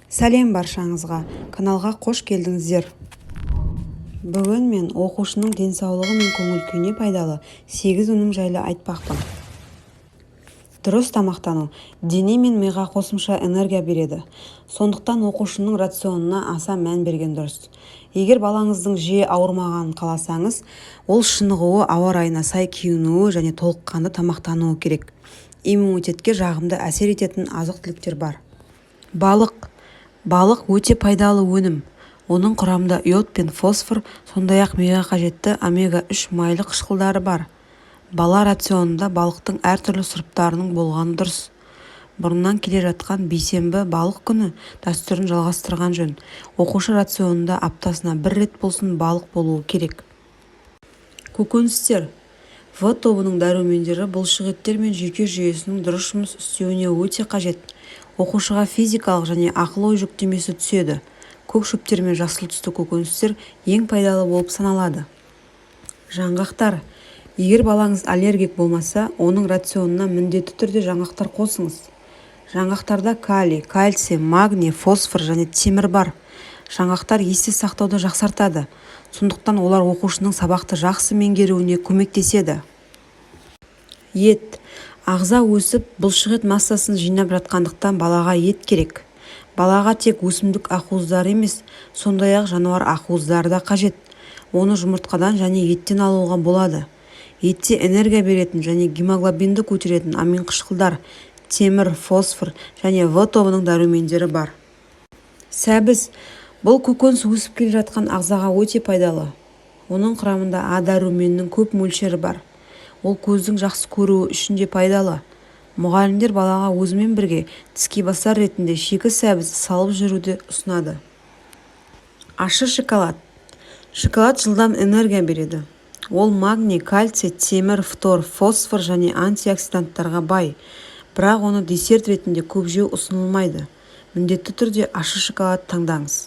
Сәлем баршаңызға, каналға қош келдіңіздер. Бүгін мен оқушының денсаулығы мен көңіл-күйіне пайдалы 8 өнім жайлы айтпақпын. Дұрыс тамақтану дене мен миға қосымша энергия береді. Сондықтан оқушының рационына аса мән берген дұрыс. Егер балаңыздың жиі ауырмағанын қаласаңыз, ол шынығуы, ауа райына сай киінуі және толыққанды тамақтануы керек. Иммунитетке жағымды әсер ететін азық-түліктер бар. Балық өте пайдалы өнім. Оның құрамында иод пен фосфор, сондай-ақ миға қажетті омега-3 майлы қышқылдары бар. Бала рационында балықтың әртүрлі сұрыптарының болғаны дұрыс. Бұрыннан келе жатқан бейсенбі балық күні дәстүрін жалғастырған жөн. Оқушы рационында аптасына 1 рет болсын балық болуы керек. Көкөністер. В тобының дәрумендері бұлшықеттер мен жүйке жүйесінің дұрыс жұмыс істеуіне өте қажет. Оқушыға физикалық және ақыл-ой жүктемесі түседі. Көк шөптер мен жасыл түсті көкөністер ең пайдалы болып саналады. Жаңғақтар. Егер балаңыз аллергик болмаса, оның рационына міндетті түрде жаңғақтар қосыңыз. Жаңғақтарда калий, кальций, магний, фосфор және темір бар. Жаңғақтар есте сақтауды жақсартады. Сондықтан олар оқушының сабақты жақсы меңгеруіне көмектеседі. Ет. Ағза өсіп, бұлшықет массасын жинап жатқандықтан балаға ет керек. Балаға тек өсімдік ақуыздары емес, сондай-ақ жануар ақуыздары да қажет. Оны жұмыртқадан және еттен алуға болады. Етте энергия беретін және гемоглобинді көтеретін амин қышқылдар, темір, фосфор және В тобының дәрумендері бар. Сәбіз. Бұл көкөніс өсіп келе жатқан ағзаға өте пайдалы. Оның құрамында А дәруменінің көп мөлшері бар. Ол көздің жақсы көруі үшін де пайдалы. Мұғалімдер балаға өзімен бірге тіскебастар ретінде шикі сәбіз салып жүруді ұсынады. Ащы шоколад. Шоколад жылдам энергия береді. Ол магний, кальций, темір, фтор, фосфор және антиоксиданттарға бай. Бірақ оны десерт ретінде көп жеу ұсынылмайды. Міндетті түрде ащы шоколад таңдаңыз.